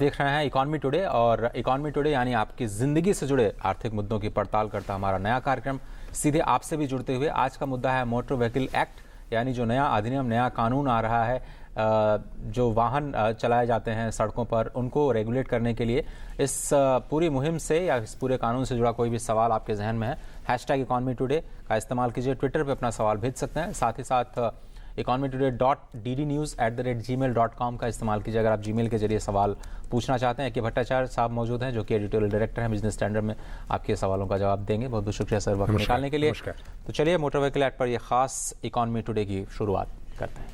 देख रहे हैं इकॉनमी टुडे, और इकॉनमी टुडे यानी आपकी ज़िंदगी से जुड़े आर्थिक मुद्दों की पड़ताल करता हमारा नया कार्यक्रम, सीधे आपसे भी जुड़ते हुए। आज का मुद्दा है मोटर व्हीकल एक्ट, यानी जो नया अधिनियम, नया कानून आ रहा है, जो वाहन चलाए जाते हैं सड़कों पर उनको रेगुलेट करने के लिए। इस पूरी मुहिम से या इस पूरे कानून से जुड़ा कोई भी सवाल आपके जहन में है, हैशटैग इकॉनमी टुडे का इस्तेमाल कीजिए, ट्विटर पर अपना सवाल भेज सकते हैं। साथ ही साथ economytoday.ddnews@gmail.com का इस्तेमाल कीजिए अगर आप जीमेल के जरिए सवाल पूछना चाहते हैं। के भट्टाचार्य साहब मौजूद हैं जो कि एडिटोरियल डायरेक्टर हैं बिजनेस स्टैंडर्ड में, आपके सवालों का जवाब देंगे। बहुत बहुत शुक्रिया सर वक्त निकालने के लिए। तो चलिए मोटर व्हीकल एक्ट पर यह खास इकॉनमी टुडे की शुरुआत करते हैं।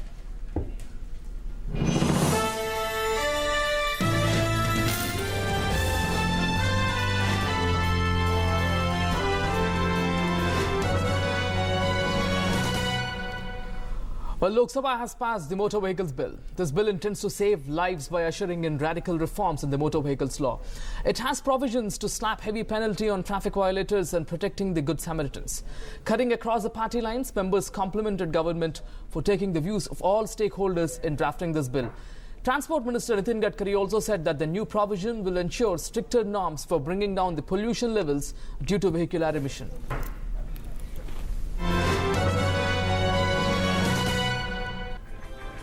Well, Lok Sabha has passed the Motor Vehicles Bill. This bill intends to save lives by ushering in radical reforms in the motor vehicles law. It has provisions to slap heavy penalty on traffic violators and protecting the good Samaritans. Cutting across the party lines, members complimented government for taking the views of all stakeholders in drafting this bill. Transport Minister Nitin Gadkari also said that the new provision will ensure stricter norms for bringing down the pollution levels due to vehicular emission.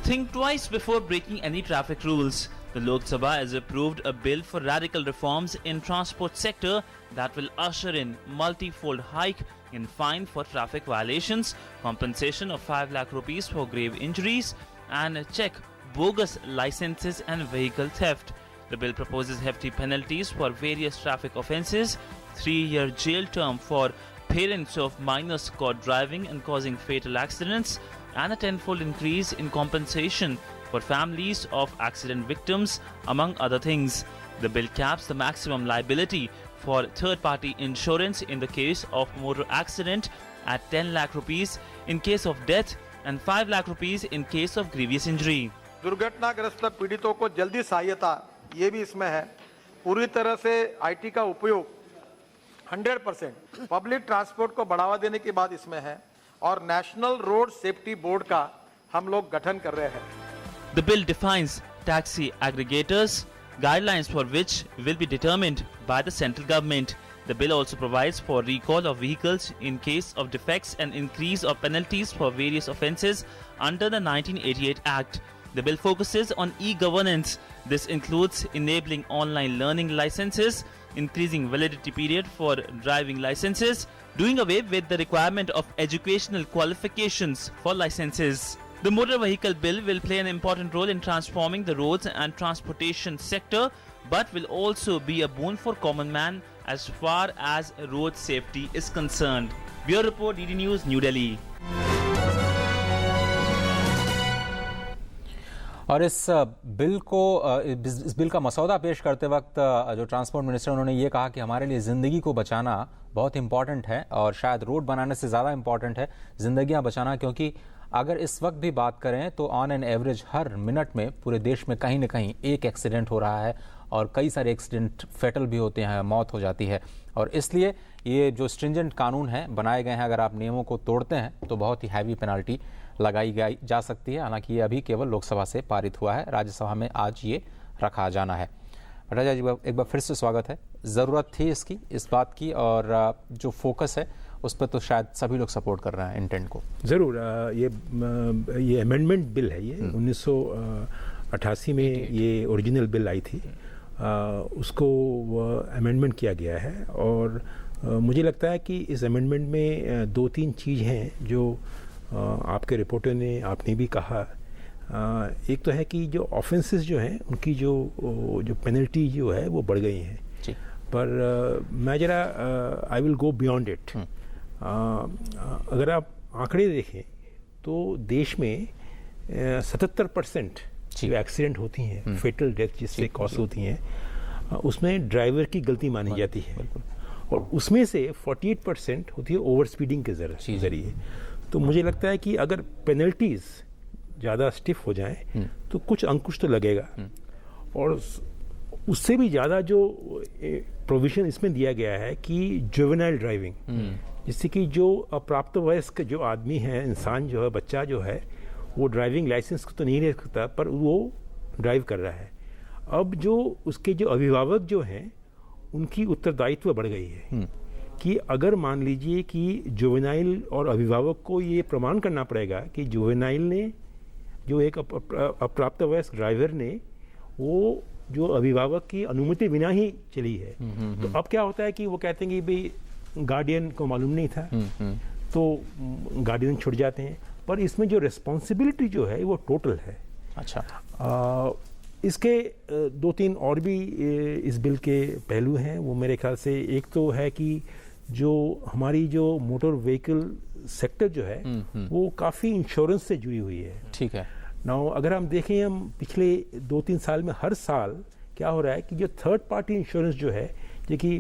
Think twice before breaking any traffic rules. The Lok Sabha has approved a bill for radical reforms in transport sector that will usher in multi-fold hike in fine for traffic violations, compensation of 5 lakh rupees for grave injuries, and check bogus licenses and vehicle theft. The bill proposes hefty penalties for various traffic offences, 3-year jail term for parents of minors caught driving and causing fatal accidents, and a 10-fold increase in compensation for families of accident victims, among other things. The bill caps the maximum liability for third-party insurance in the case of motor accident at 10 lakh rupees in case of death and 5 lakh rupees in case of grievous injury. दुर्घटनाग्रस्त पीड़ितों को जल्दी सहायता, ये भी इसमें है। पूरी तरह से आईटी का उपयोग 100% पब्लिक ट्रांसपोर्ट को बढ़ावा देने की बात इसमें है, और नेशनल रोड सेफ्टी बोर्ड का हम लोग गठन कर रहे हैं। The bill defines taxi aggregators, guidelines for which will be determined by the central government. The bill also provides for recall of vehicles in case of defects and increase of penalties for various offences under the 1988 Act. The bill focuses on e-governance. This includes enabling online learning licenses, increasing validity period for driving licenses, doing away with the requirement of educational qualifications for licenses. The motor vehicle bill will play an important role in transforming the roads and transportation sector, but will also be a boon for common man as far as road safety is concerned. Bureau Report, DD News, New Delhi. और इस bill का मसौदा पेश करते वक्त जो transport minister उन्होंने ये कहा कि हमारे लिए ज़िंदगी को बचाना बहुत इंपॉर्टेंट है, और शायद रोड बनाने से ज़्यादा इंपॉर्टेंट है ज़िंदगियां बचाना, क्योंकि अगर इस वक्त भी बात करें तो on an average her minute में पूरे देश में कहीं न कहीं एक एक्सीडेंट हो रहा है, और कई सारे एक्सीडेंट फेटल भी होते हैं, मौत हो जाती है। और इसलिए ये जो स्ट्रिंजेंट कानून हैं बनाए गए हैं, अगर आप नियमों को तोड़ते हैं तो बहुत ही हैवी पेनल्टी लगाई जा सकती है। हालांकि ये अभी केवल लोकसभा से पारित हुआ है, राज्यसभा में आज ये रखा जाना है। भट्टाचार्य जी, एक बार फिर से स्वागत है। ज़रूरत थी इसकी, इस बात की, और जो फोकस है उस पर तो शायद सभी लोग सपोर्ट कर रहे हैं इंटेंट को। ज़रूर। ये अमेंडमेंट बिल है। ये 1988 में ये ओरिजिनल बिल आई थी, उसको अमेंडमेंट किया गया है, और मुझे लगता है कि इस अमेंडमेंट में 2-3 चीज़ हैं जो आपके रिपोर्टर ने, आपने भी कहा। एक तो है कि जो ऑफेंसेस जो हैं उनकी जो पेनल्टी जो है वो बढ़ गई हैं, पर मैं ज़रा I will go beyond it. अगर आप आंकड़े देखें तो देश में 77% जो एक्सीडेंट होती हैं, फेटल डेथ जिससे कॉज होती हैं, उसमें ड्राइवर की गलती मानी जाती है, और उसमें से 48% होती है ओवर स्पीडिंग के जरिए। तो मुझे लगता है कि अगर पेनल्टीज ज़्यादा स्टिफ हो जाएं तो कुछ अंकुश तो लगेगा, और उससे भी ज़्यादा जो प्रोविजन इसमें दिया गया है कि जुवेनाइल ड्राइविंग, जिससे कि जो अप्राप्त वयस्क जो आदमी है, इंसान जो है, बच्चा जो है, वो ड्राइविंग लाइसेंस तो नहीं ले सकता पर वो ड्राइव कर रहा है। अब जो उसके जो अभिभावक जो हैं उनकी उत्तरदायित्व बढ़ गई है कि अगर मान लीजिए कि जुवेनाइल और अभिभावक को ये प्रमाण करना पड़ेगा कि जुवेनाइल ने जो एक अप्राप्तवयस्क ड्राइवर ने वो जो अभिभावक की अनुमति बिना ही चली है, तो अब क्या होता है कि वो कहते हैं कि भाई गार्डियन को मालूम नहीं था, तो गार्डियन छुट जाते हैं। पर इसमें जो रिस्पॉन्सिबिलिटी जो है वो टोटल है। अच्छा, इसके दो तीन और भी इस बिल के पहलू हैं। वो मेरे ख्याल से एक तो है कि जो हमारी जो मोटर व्हीकल सेक्टर जो है वो काफ़ी इंश्योरेंस से जुड़ी हुई है। ठीक है। नाउ अगर हम देखें, हम पिछले 2-3 साल में हर साल क्या हो रहा है कि जो थर्ड पार्टी इंश्योरेंस जो है, जो कि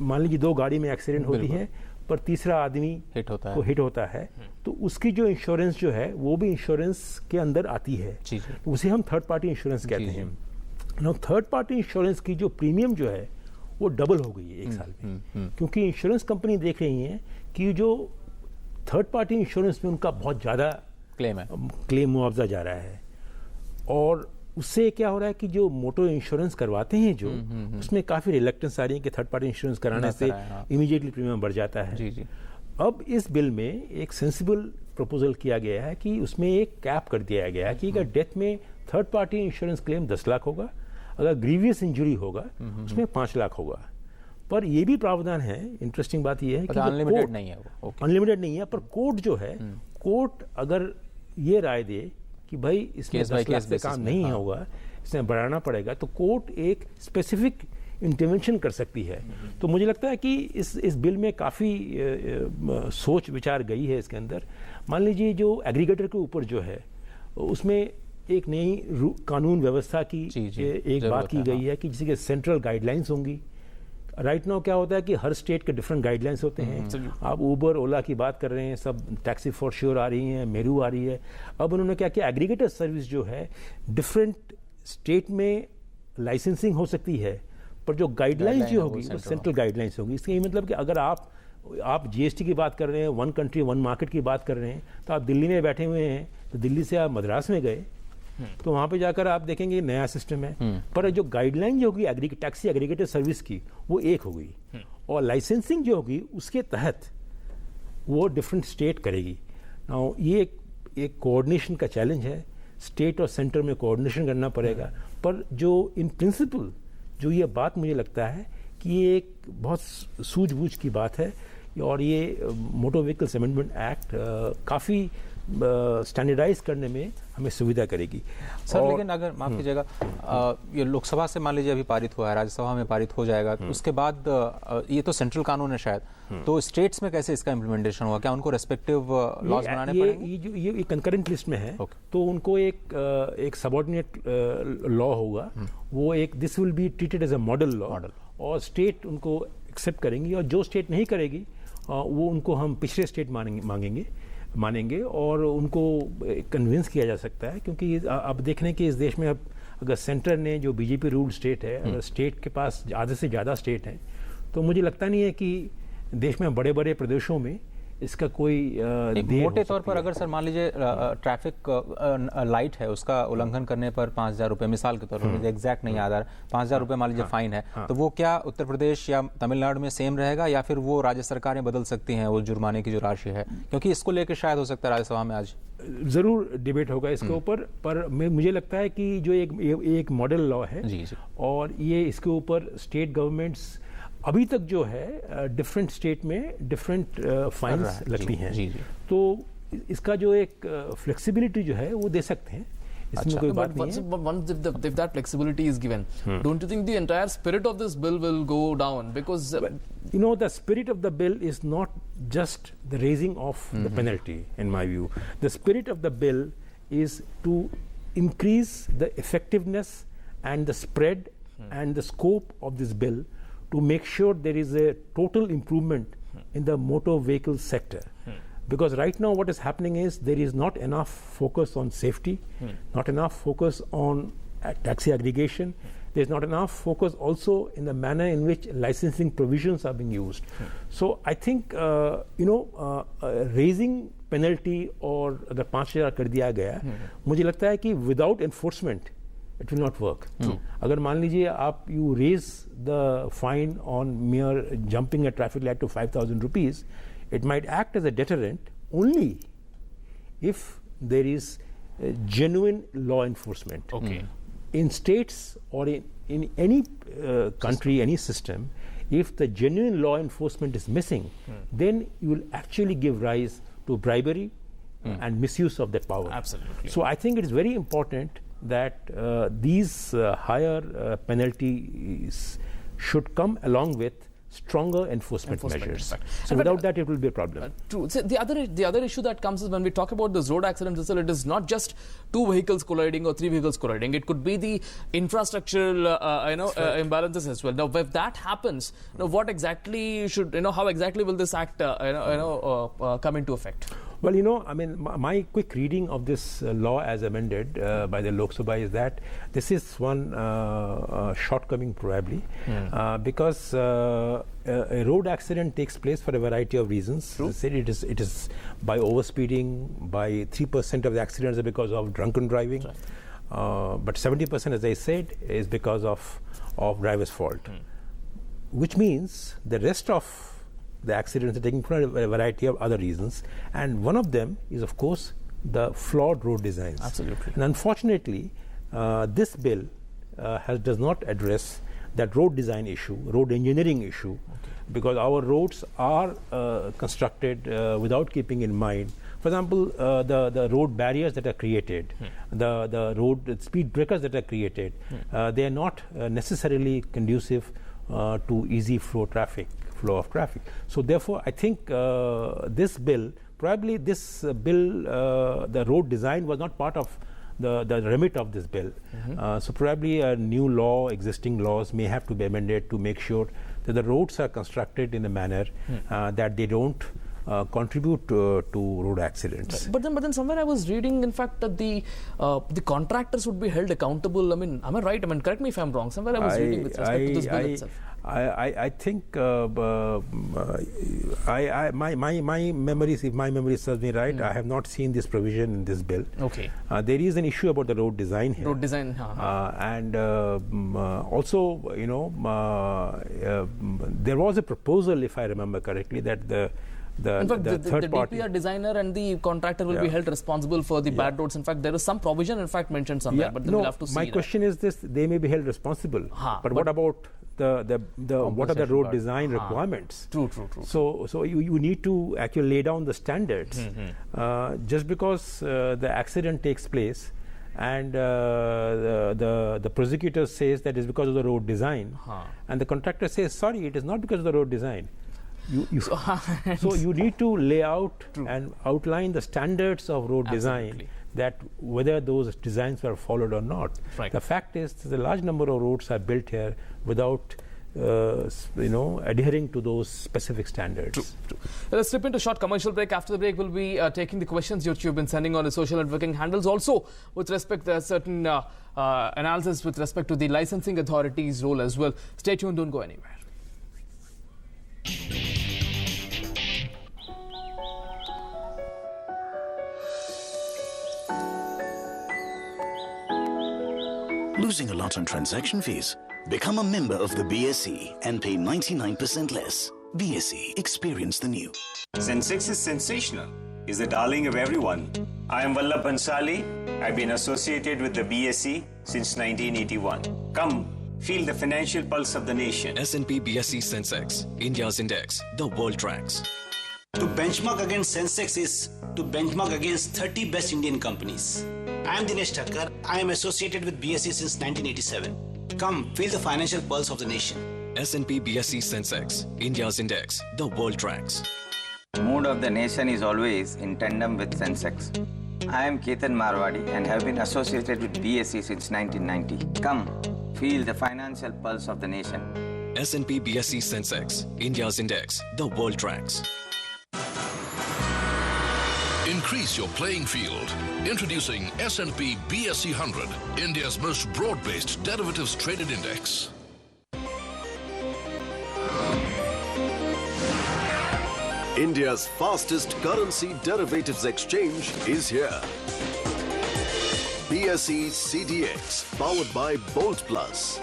मान लीजिए 2 गाड़ी में एक्सीडेंट होती है पर तीसरा आदमी हिट होता है, तो उसकी जो इंश्योरेंस जो है वो भी इंश्योरेंस के अंदर आती है। जी। उसे हम थर्ड पार्टी इंश्योरेंस कहते हैं। नाउ थर्ड पार्टी इंश्योरेंस की जो प्रीमियम जो है वो डबल हो गई है एक साल में, क्योंकि इंश्योरेंस कंपनी देख रही है कि जो थर्ड पार्टी इंश्योरेंस में उनका बहुत ज़्यादा क्लेम मुआवजा जा रहा है, और उससे क्या हो रहा है कि जो मोटर इंश्योरेंस करवाते हैं जो उसमें काफ़ी रिलक्टेंस आ रही है कि थर्ड पार्टी इंश्योरेंस कराने से इमीडिएटली प्रीमियम बढ़ जाता है। जी। अब इस बिल में एक सेंसिबल प्रपोजल किया गया है कि उसमें एक कैप कर दिया गया है कि अगर डेथ में third party insurance claim 10 lakh होगा, अगर ग्रीवियस इंजरी होगा उसमें 5 लाख होगा। पर ये भी प्रावधान है, इंटरेस्टिंग बात ये है कि अनलिमिटेड नहीं है वो। अनलिमिटेड नहीं है, पर कोर्ट जो है, कोर्ट अगर ये राय दे कि भाई इसमें 10 लाख से काम नहीं होगा, इसमें बढ़ाना पड़ेगा, तो कोर्ट एक स्पेसिफिक इंटरवेंशन कर सकती है। तो मुझे लगता है कि इस बिल में काफ़ी सोच विचार गई है इसके अंदर। मान लीजिए जो एग्रीगेटर के ऊपर जो है उसमें एक नई कानून व्यवस्था की एक बात की गई है कि जिसके के सेंट्रल गाइडलाइंस होंगी। राइट नाउ क्या होता है कि हर स्टेट के डिफरेंट गाइडलाइंस होते हैं। आप ऊबर ओला की बात कर रहे हैं, सब टैक्सी फॉर श्योर आ रही हैं, मेरू आ रही है। अब उन्होंने क्या किया, एग्रीगेटर सर्विस जो है डिफरेंट स्टेट में लाइसेंसिंग हो सकती है, पर जो गाइडलाइंस जो होगी वो सेंट्रल गाइडलाइंस होगी। इसका ये मतलब कि अगर आप जीएसटी की बात कर रहे हैं, वन कंट्री वन मार्केट की बात कर रहे हैं, तो आप दिल्ली में बैठे हुए हैं, तो दिल्ली से आप मद्रास में गए तो वहाँ पे जाकर आप देखेंगे नया सिस्टम है, पर जो गाइडलाइन जो होगी टैक्सी एग्रीगेटर सर्विस की वो एक होगी, और लाइसेंसिंग जो होगी उसके तहत वो डिफरेंट स्टेट करेगी। नाउ ये एक कोऑर्डिनेशन का चैलेंज है, स्टेट और सेंटर में कोऑर्डिनेशन करना पड़ेगा। पर जो इन प्रिंसिपल जो ये बात मुझे लगता है कि ये एक बहुत सूझबूझ की बात है, और ये मोटर व्हीकल्स अमेंडमेंट एक्ट काफ़ी स्टैंडर्डाइज करने में हमें सुविधा करेगी। सर लेकिन अगर माफ कीजिएगा, ये लोकसभा से मान लीजिए अभी पारित हुआ है, राज्यसभा में पारित हो जाएगा, तो उसके बाद ये तो सेंट्रल कानून है शायद, तो स्टेट्स में कैसे इसका इम्प्लीमेंटेशन होगा? क्या उनको रेस्पेक्टिव लॉज बनाने पड़ेंगे? ये कंकरेंट लिस्ट में है, तो उनको एक सबऑर्डिनेट लॉ होगा, वो एक this will be treated as a model law, और स्टेट उनको एक्सेप्ट करेंगी, और जो स्टेट नहीं करेगी वो उनको हम पिछले स्टेट मानेंगे और उनको कन्विंस किया जा सकता है। क्योंकि अब देख रहे हैं कि इस देश में अब अगर सेंटर ने जो बीजेपी रूल्ड स्टेट है, अगर स्टेट के पास आधे से ज़्यादा स्टेट हैं, तो मुझे लगता नहीं है कि देश में बड़े बड़े प्रदेशों में इसका कोई मोटे तौर पर अगर सर मान लीजिए ट्रैफिक लाइट है, उसका उल्लंघन करने पर 5,000 रुपये, मिसाल के तौर पर मुझे एग्जैक्ट नहीं याद आ रहा, 5,000 रुपये मान लीजिए फाइन है, तो वो क्या उत्तर प्रदेश या तमिलनाडु में सेम रहेगा, या फिर वो राज्य सरकारें बदल सकती हैं वो जुर्माने की जो राशि है? क्योंकि इसको लेकर शायद हो सकता है राज्यसभा में आज जरूर डिबेट होगा इसके ऊपर, पर मुझे लगता है कि जो एक मॉडल लॉ है, और ये इसके ऊपर स्टेट गवर्नमेंट्स अभी तक जो है डिफरेंट स्टेट में डिफरेंट फाइन्स लगती हैं, तो इसका जो एक फ्लेक्सिबिलिटी जो है वो दे सकते हैं, इसमें कोई बात नहीं है। Once if that flexibility is given, don't you think the entire spirit of this bill will go down? Because the spirit of the bill is not just the raising of the penalty, in my view. The spirit of the bill is to increase the effectiveness and the spread and the scope of this bill, to make sure there is a total improvement in the motor vehicle sector. Because right now what is happening is there is not enough focus on safety, not enough focus on taxi aggregation, there is not enough focus also in the manner in which licensing provisions are being used. So I think raising penalty और अगर 5,000 कर दिया गया, मुझे लगता है कि without enforcement it will not work. अगर मान लीजिए आप you raise the fine on mere jumping a traffic light to 5,000 rupees, it might act as a deterrent only if there is genuine law enforcement. Okay. In states or in any country, any system, if the genuine law enforcement is missing, then you will actually give rise to bribery and misuse of that power. Absolutely. So I think it is very important that these higher penalties should come along with stronger enforcement measures. Impact. So without that, it will be a problem. True. So the other issue that comes is when we talk about this road accidents, it is not just two vehicles colliding or three vehicles colliding. It could be the infrastructural imbalances as well. Now, if that happens, what exactly should how exactly will this act come into effect? Well, I mean, my quick reading of this law as amended by the Lok Sabha is that this is one shortcoming probably because a road accident takes place for a variety of reasons. True. It is by overspeeding, by 3% of the accidents are because of drunken driving, but 70%, as I said, is because of driver's fault, which means the rest of the accidents are taking place for a variety of other reasons, and one of them is, of course, the flawed road designs. Absolutely. And unfortunately, this bill does not address that road design issue, road engineering issue, because our roads are constructed without keeping in mind, for example, the road barriers that are created, the road speed breakers that are created, they are not necessarily conducive to easy flow of traffic. So therefore, I think this bill, the road design was not part of the remit of this bill. So probably a new law, existing laws may have to be amended to make sure that the roads are constructed in a manner that they don't contribute to road accidents. But then somewhere I was reading, in fact, that the contractors would be held accountable. I mean, am I right? I mean, correct me if I'm wrong. Somewhere I was reading with respect to this bill itself. I think my memories, if my memory serves me right, I have not seen this provision in this bill. Okay. There is an issue about the road design here. Road design. And also, there was a proposal, if I remember correctly, that the third party DPR designer and the contractor will be held responsible for the bad roads. In fact, there is some provision, in fact, mentioned somewhere, but then we'll have to see. My question is this: they may be held responsible, but what about what are the road design requirements? True. So you need to actually lay down the standards. Just because the accident takes place and the prosecutor says that it's because of the road design, and the contractor says, sorry, it is not because of the road design. So you need to lay out and outline the standards of road design, that whether those designs were followed or not. Right. The fact is that a large number of roads are built here without adhering to those specific standards. True. Let's slip into a short commercial break. After the break, we'll be taking the questions which you've been sending on the social networking handles. Also, with respect to certain analysis with respect to the licensing authorities' role as well. Stay tuned, don't go anywhere. Losing a lot on transaction fees? Become a member of the BSE and pay 99% less. BSE, experience the new. Sensex is sensational. Is the darling of everyone. I am Vallabh Bhansali. I've been associated with the BSE since 1981. Come, feel the financial pulse of the nation. S&P BSE Sensex, India's index, the world tracks. To benchmark against Sensex is to benchmark against 30 best Indian companies. I am Dinesh Thakkar. I am associated with BSE since 1987. Come, feel the financial pulse of the nation. S&P BSE Sensex, India's index, the world tracks. The mood of the nation is always in tandem with Sensex. I am Ketan Marwadi and have been associated with BSE since 1990. Come, feel the financial pulse of the nation. S&P BSE Sensex, India's index, the world tracks. Increase your playing field. Introducing S&P BSE 100, India's most broad-based derivatives traded index. India's fastest currency derivatives exchange is here. BSE CDX, powered by Bolt Plus.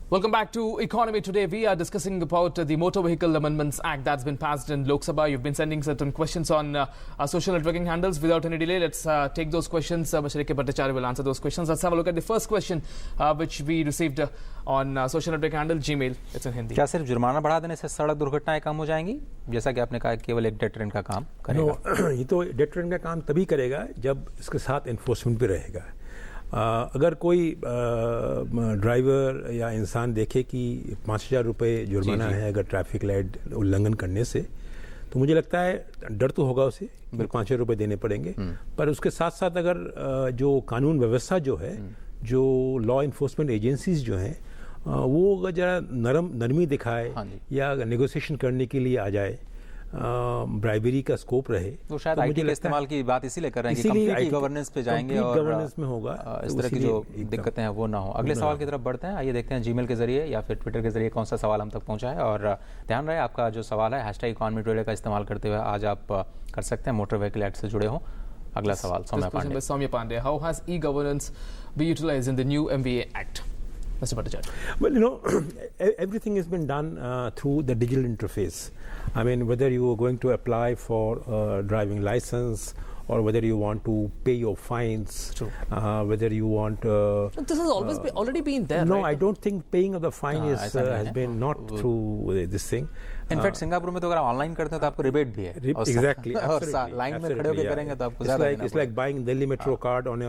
Welcome back to Economy Today. We are discussing about the Motor Vehicle Amendments Act that's been passed in Lok Sabha. You've been sending certain questions on our social networking handles. Without any delay, let's take those questions. Mr. Bhattacharya will answer those questions. Let's have a look at the first question which we received on social networking handle Gmail. It's in Hindi. क्या सिर्फ जुर्माना बढ़ा देने से सड़क दुर्घटनाएं कम हो जाएंगी? जैसा कि आपने कहा, केवल एक डेटरेंट का काम करेगा। ये तो डेटरेंट का काम तभी करेगा जब इसके साथ एनफोर्समेंट भी रहेगा। अगर कोई ड्राइवर या इंसान देखे कि 5,000 रुपये जुर्माना है अगर ट्रैफिक लाइट उल्लंघन करने से, तो मुझे लगता है डर तो होगा उसे, 5,000 रुपये देने पड़ेंगे। पर उसके साथ साथ अगर जो कानून व्यवस्था जो है, जो लॉ इन्फोर्समेंट एजेंसीज जो हैं, वो अगर जरा नरमी दिखाए या नेगोशिएशन करने के लिए आ जाए, ब्राइबरी का स्कोप रहे, तो शायद आईटी के इस्तेमाल की बात इसीलिए कर रहे हैं कि कंप्लीट गवर्नेंस पे जाएंगे और गवर्नेंस में होगा, इस तरह की जो दिक्कतें हैं वो ना हो। अगले सवाल की तरफ बढ़ते हैं। आइए देखते हैं जीमेल के जरिए या फिर ट्विटर के जरिए कौन सा सवाल हम तक पहुंचा है। और ध्यान रहे, आपका जो सवाल है #Economy Today का इस्तेमाल करते हुए आज आप कर सकते हैं, मोटर व्हीकल एक्ट से जुड़े हो। अगला सवाल Saumya Pandey, how has e-governance be utilised in the new MVA act? Mr. Bhattacharya. Well, you know, everything has been done through the digital interface. I mean, whether you are going to apply for a driving license or whether you want to pay your fines, whether you want... this has always already been there, No, right? I don't think paying of the fine has been not through this thing. In fact Singapore में तो अगर online करते हैं तो आपको rebate भी है। Exactly. और लाइन में खड़े होकर करेंगे तो आपको ज़्यादा देना पड़ेगा। It's like buying Delhi Metro card on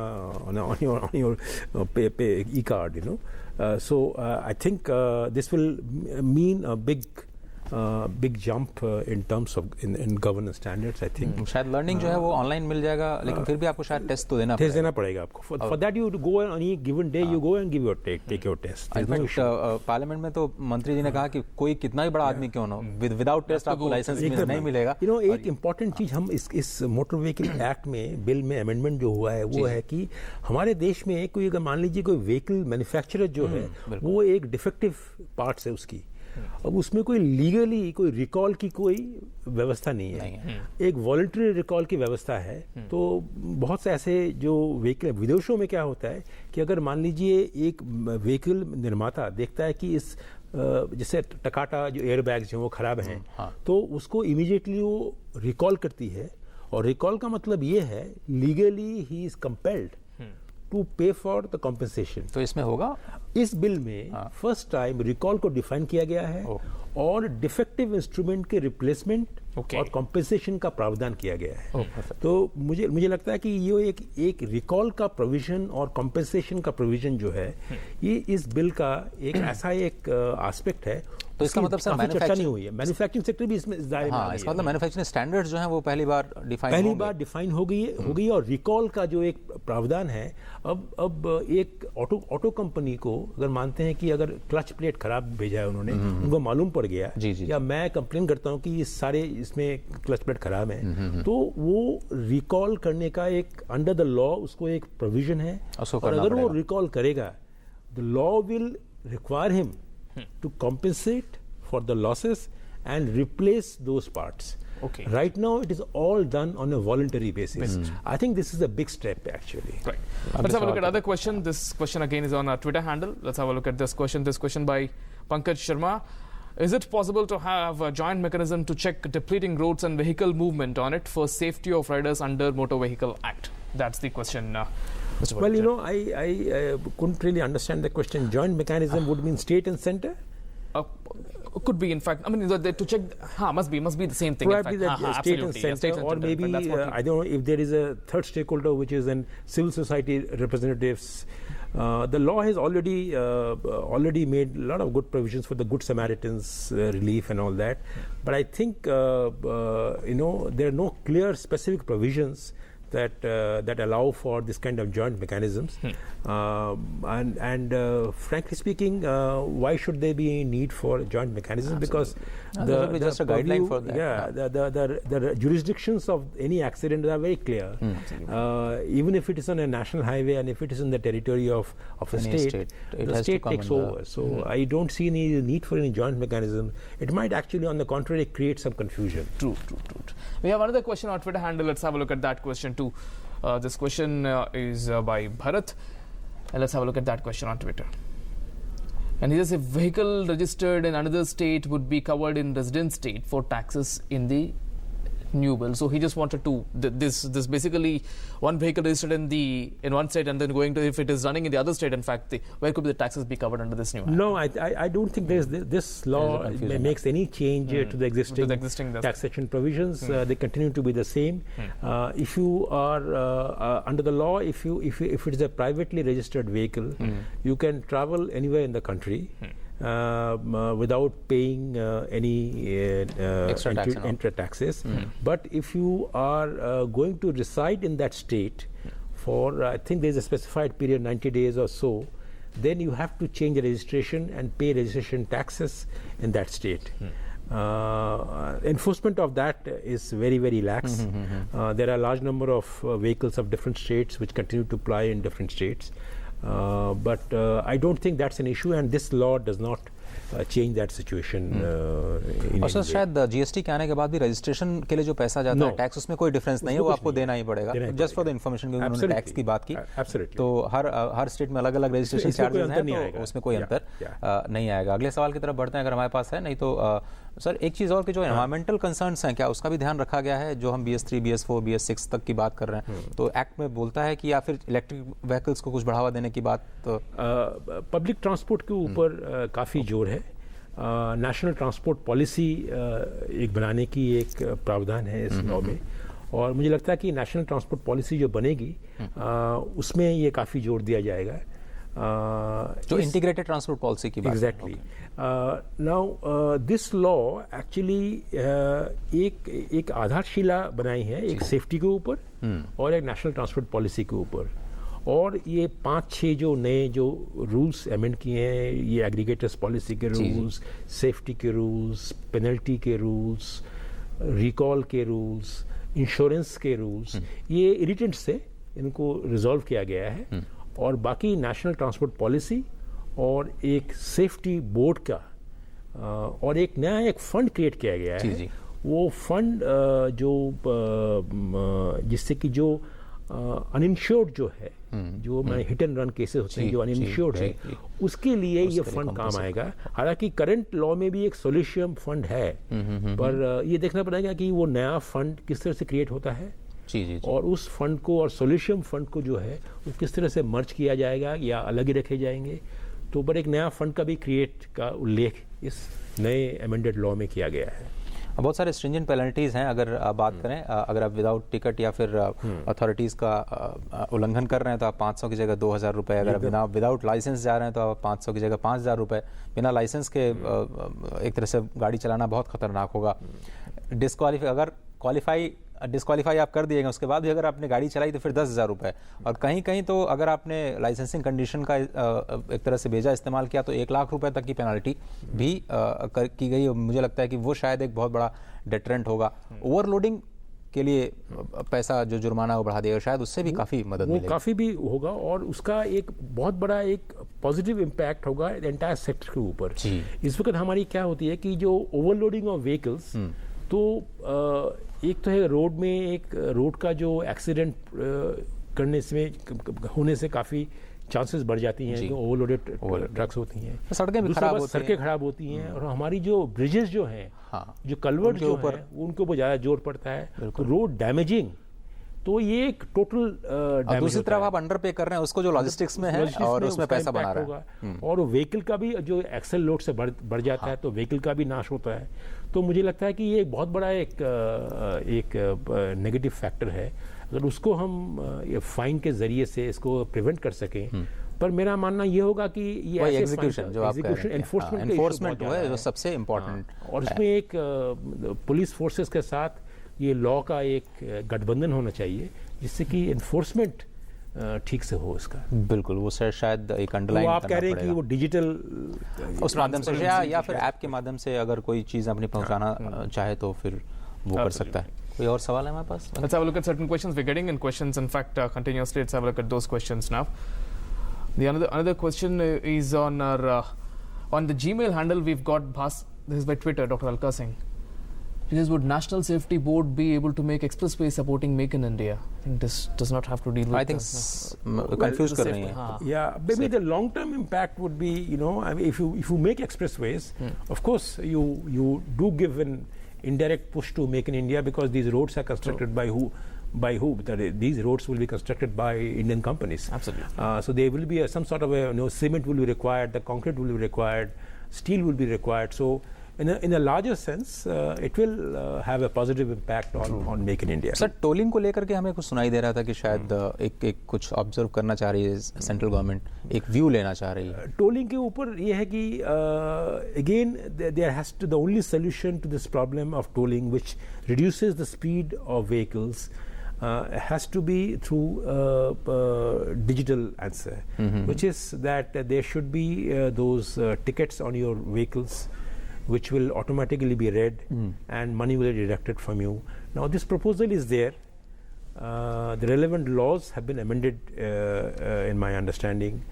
your pay e-card, you know. So I think this will mean a big jump in terms of in governance standards, I think. शायद लर्निंग जो है वो ऑनलाइन मिल जाएगा, लेकिन फिर भी आपको शायद टेस्ट तो देना पड़ेगा आपको। For that you go on any given day, you go and take your test. Parliament में तो मंत्री जी ने कहा कि कोई कितना ही बड़ा आदमी क्यों ना हो, विदाउट टेस्ट आपको लाइसेंस नहीं मिलेगा। You know, एक इम्पॉर्टेंट चीज हम इस मोटर व्हीकल एक्ट में बिल में अमेंडमेंट जो हुआ है वो है कि हमारे देश में कोई अगर मान लीजिए कोई व्हीकल मैन्युफैक्चरर जो है वो एक डिफेक्टिव पार्ट्स है उसकी, अब उसमें कोई लीगली कोई रिकॉल की कोई व्यवस्था नहीं है, एक वॉलंटरी रिकॉल की व्यवस्था है। तो बहुत से ऐसे जो व्हीकल, विदेशों में क्या होता है कि अगर मान लीजिए एक व्हीकल निर्माता देखता है कि इस जैसे टकाटा जो एयर बैग्स हैं वो खराब हैं, तो उसको इमीडिएटली वो रिकॉल करती है, और रिकॉल का मतलब ये है legally he is compelled to pay for the compensation. तो इसमें होगा, इस बिल में फर्स्ट टाइम रिकॉल को डिफाइन किया गया है और डिफेक्टिव इंस्ट्रूमेंट के रिप्लेसमेंट और कॉम्पेंसेशन का प्रावधान किया गया है। तो मुझे लगता है कि ये एक रिकॉल का प्रोविजन और कॉम्पेंसेशन का प्रोविजन जो है ये इस बिल का एक ऐसा एक एस्पेक्ट है। तो इसका मतलब सर चर्चा नहीं हुई है, मैन्युफैक्चरिंग सेक्टर भी इसमें दायरे में आ गया। इसका मतलब मैन्युफैक्चरिंग स्टैंडर्ड्स जो हैं वो पहली बार डिफाइन हो गई और रिकॉल का जो एक प्रावधान है, अब एक ऑटो कंपनी को अगर मानते हैं कि अगर क्लच प्लेट खराब भेजा है उन्होंने, उनको मालूम पड़ गया या मैं कंप्लेन करता हूं कि ये सारे इसमें क्लच प्लेट खराब है, तो वो रिकॉल करने का एक अंडर द लॉ उसको एक प्रोविजन है, और अगर वो रिकॉल करेगा the law will require him to compensate for the losses and replace those parts. Okay. Right now it is all done on a voluntary basis. I think this is a big step actually. Right. Let's have a look at another question. This question again is on our Twitter handle. Let's have a look at this question. This question by Pankaj Sharma. Is it possible to have a joint mechanism to check depleting roads and vehicle movement on it for safety of riders under Motor Vehicle Act? That's the question. Well, you know, I couldn't really understand the question. Joint mechanism would mean state and center? Could be, in fact. I mean, to check, must be the same thing. Probably that state and center, or maybe I don't know if there is a third stakeholder, which is then civil society representatives. The law has already made a lot of good provisions for the Good Samaritans relief and all that. But I think you know, there are no clear specific provisions that allow for this kind of joint mechanisms. Frankly speaking, why should there be a need for joint mechanisms? Because there will be just a guideline for that. The jurisdictions of any accident are very clear. Even if it is on a national highway and if it is in the territory of a state, the state takes over. So I don't see any need for any joint mechanism. It might actually, on the contrary, create some confusion. True. We have another question on Twitter handle. Let's have a look at that question too. This question is by Bharat. And let's have a look at that question on Twitter. And he says, if vehicle registered in another state would be covered in resident state for taxes in the new bill. So he just wanted to this basically one vehicle registered in one state and then going to, if it is running in the other state, in fact, where could the taxes be covered under this new act? No, I don't think this law makes any change to the existing taxation provisions. They continue to be the same. If you are under the law, if it is a privately registered vehicle, you can travel anywhere in the country. Without paying any extra taxes. But if you are going to reside in that state for, I think there's a specified period, 90 days or so, then you have to change the registration and pay registration taxes in that state. Enforcement of that is very, very lax. There are a large number of vehicles of different states which continue to ply in different states. But I don't think that's an issue, and this law does not change that situation. और sir शायद GST के आने के बाद भी registration के लिए जो पैसा जाता है टैक्स, उसमें कोई डिफरेंस नहीं है, वो आपको देना ही पड़ेगा. जस्ट फॉर द इन्फॉर्मेशन, क्योंकि उन्होंने टैक्स की बात की, तो हर स्टेट में अलग अलग रजिस्ट्रेशन चार्जेस हैं, तो उसमें कोई अंतर नहीं आएगा. अगले सवाल की तरफ बढ़ते हैं अगर हमारे पास है. नहीं तो सर एक चीज़ और कि जो एनवायरमेंटल कंसर्न्स हैं, क्या उसका भी ध्यान रखा गया है? जो हम BS3, BS4, BS6 तक की बात कर रहे हैं, तो एक्ट में बोलता है कि या फिर इलेक्ट्रिक व्हीकल्स को कुछ बढ़ावा देने की बात? पब्लिक ट्रांसपोर्ट के ऊपर काफ़ी जोर है. नेशनल ट्रांसपोर्ट पॉलिसी एक बनाने की एक प्रावधान है इस लॉ में, और मुझे लगता है कि नेशनल ट्रांसपोर्ट पॉलिसी जो बनेगी उसमें ये काफ़ी जोर दिया जाएगा. जो इंटीग्रेटेड ट्रांसपोर्ट पॉलिसी की बात. Exactly. Now this law actually एक आधारशिला बनाई है, एक सेफ्टी के ऊपर और एक नेशनल ट्रांसपोर्ट पॉलिसी के ऊपर. और ये 5-6 जो नए जो रूल्स अमेंड किए हैं, ये एग्रीगेटर्स पॉलिसी के रूल्स, सेफ्टी के रूल्स, पेनल्टी के रूल्स, रिकॉल के रूल्स, इंश्योरेंस के रूल्स, ये इरिटेंट्स से इनको रिजॉल्व किया गया है. और बाकी नेशनल ट्रांसपोर्ट पॉलिसी और एक सेफ्टी बोर्ड का और एक नया एक फंड क्रिएट किया गया है. वो फंड जो जिससे कि जो अनइंश्योर्ड जो है, जो हिट एंड रन केसेस होते हैं, जो अनइंश्योर्ड है, उसके लिए ये फंड काम आएगा. हालांकि करंट लॉ में भी एक सोल्यूशन फंड है, पर ये देखना पड़ेगा कि वो नया फंड किस तरह से क्रिएट होता है. और उस फंड को और सोल्यूशन फंड को जो है वो किस तरह से मर्ज किया जाएगा या अलग ही रखे जाएंगे. तो पर एक नया फंड का भी क्रिएट का उल्लेख इस नए अमेंडेड लॉ में किया गया है. बहुत सारे स्ट्रिंजेंट पेनल्टीज़ हैं अगर आप बात करें. अगर आप विदाउट टिकट या फिर अथॉरिटीज़ का उल्लंघन कर रहे हैं तो आप 500 की जगह 2000 रुपये. अगर आप विदाउट लाइसेंस जा रहे हैं तो आप 500 की जगह 5000 रुपये. बिना लाइसेंस के एक तरह से गाड़ी चलाना बहुत खतरनाक होगा. अगर डिस्क्वालीफाई आप कर दिए गए, उसके बाद भी अगर आपने गाड़ी चलाई तो फिर 10,000 रुपये. और कहीं कहीं तो अगर आपने लाइसेंसिंग कंडीशन का एक तरह से बेजा इस्तेमाल किया तो 1 लाख रुपए तक की पेनल्टी भी की गई. मुझे लगता है कि वो शायद एक बहुत बड़ा डेटरेंट होगा. ओवरलोडिंग के लिए पैसा जो जुर्माना वो बढ़ा देगा, शायद उससे भी काफ़ी मदद मिलेगी. काफ़ी भी होगा और उसका एक बहुत बड़ा एक पॉजिटिव इम्पैक्ट होगा एंटायर सेक्टर के ऊपर. इस वक्त हमारी क्या होती है कि जो ओवरलोडिंग ऑफ व्हीकल्स, तो एक तो है रोड में एक रोड का जो एक्सीडेंट करने से होने से काफ़ी चांसेस बढ़ जाती हैं. जो ओवरलोडेड ट्रक्स होती हैं, सड़कें भी खराब होती हैं. और हमारी जो ब्रिजेस जो हैं, जो कलवर्ट जो है, उनके ऊपर ज़्यादा जोर पड़ता है. तो रोड डैमेजिंग, तो ये एक टोटल डैमेज. दूसरी तरफ आप अंडर पे कर रहे हैं उसको जो लॉजिस्टिक्स में है और उसमें पैसा बना रहा है. और व्हीकल का भी जो एक्सेल लोड से बढ़ जाता है तो व्हीकल का भी नाश होता है. तो मुझे लगता है कि ये एक बहुत बड़ा एक नेगेटिव फैक्टर है. अगर उसको हम ये फाइन के जरिए से इसको प्रिवेंट कर सकें, पर मेरा मानना ये होगा कि ये एग्जीक्यूशन एनफोर्समेंट है जो सबसे इम्पोर्टेंट. और इसमें एक पुलिस फोर्सेस के साथ ये लॉ का एक गठबंधन होना चाहिए जिससे कि इन्फोर्समेंट ठीक से हो इसका। बिल्कुल, वो शायद एक अंडरलाइन वो आप कह रहे हैं कि वो डिजिटल उस माध्यम से या फिर ऐप के माध्यम से अगर कोई चीज़ अपनी पहुंचाना चाहे तो फिर वो कर सकता है। कोई और सवाल है हमारे पास? Let's have a look at certain questions we're getting, and questions in fact continuously. Let's have a look at those questions now. The another question is on our on the Gmail handle we've got Bhas. This is by Twitter, Dr. Alka Singh. He says, would National Safety Board be able to make expressways supporting Make in India? I think this does not have to deal with. I think confused कर रही हैं. Yeah, maybe the long-term impact would be, you know, I mean, if you make expressways, of course you do give an indirect push to Make in India, because these roads are constructed by who? These roads will be constructed by Indian companies. Absolutely. So there will be some sort of a, cement will be required, the concrete will be required, steel will be required. So in a larger sense, it will have a positive impact on Make in India. Sir, tolling को लेकर के हमें कुछ सुनाई दे रहा था कि शायद एक कुछ ऑब्जर्व करना चाह रही है सेंट्रल गवर्नमेंट, एक व्यू लेना चाह रही है। टोलिंग के ऊपर ये है कि again there has to, the only solution to this problem of tolling which reduces the speed of vehicles has to be through digital answer, which is that there should be those tickets on your vehicles which will automatically be read and money will be deducted from you. Now this proposal is there. The relevant laws have been amended in my understanding,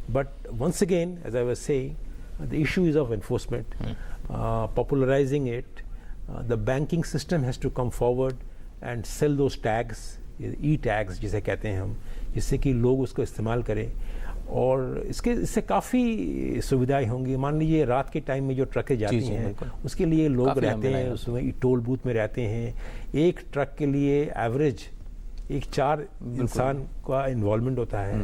but once again, as I was saying, the issue is of enforcement, popularizing it. The banking system has to come forward and sell those tags, e-tags जिसे कहते हैं हम, जिससे कि लोग उसको इस्तेमाल करें, और इससे काफ़ी सुविधाएं होंगी। मान लीजिए रात के टाइम में जो ट्रकें जाती हैं, उसके लिए लोग रहते हैं उसमें, टोल बूथ में रहते हैं। एक ट्रक के लिए एवरेज 4 इंसान का इन्वॉल्वमेंट होता है।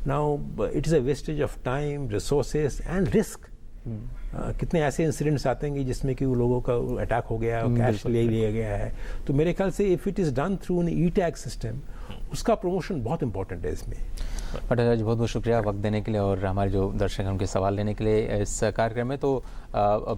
Now it is a wastage of time, resources and risk. कितने ऐसे इंसिडेंट्स आते हैं जिसमें कि लोगों का अटैक हो गया, कैश ले लिया गया है। तो मेरे ख्याल से if it is done through an e tag system, उसका प्रमोशन बहुत इंपॉर्टेंट है इसमें। पटेल जी, बहुत बहुत शुक्रिया वक्त देने के लिए और हमारे जो दर्शक हैं उनके सवाल लेने के लिए इस कार्यक्रम में। तो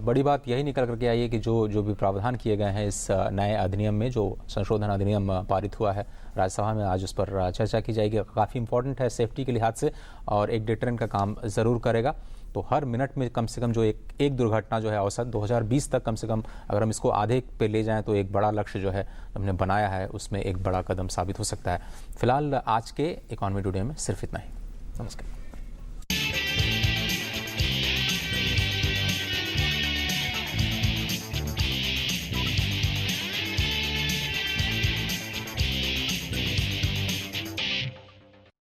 बड़ी बात यही निकल करके आई है कि जो भी प्रावधान किए गए हैं इस नए अधिनियम में, जो संशोधन अधिनियम पारित हुआ है राज्यसभा में, आज उस पर चर्चा की जाएगी। काफ़ी इंपॉर्टेंट है सेफ्टी के लिहाज से और एक डिटरेंट का काम ज़रूर करेगा। तो हर मिनट में कम से कम जो एक दुर्घटना जो है औसत 2020 तक कम से कम अगर हम इसको आधे पे ले जाएं तो एक बड़ा लक्ष्य जो है हमने बनाया है उसमें एक बड़ा कदम साबित हो सकता है। फिलहाल आज के इकोनॉमी टुडे में सिर्फ इतना ही। नमस्कार।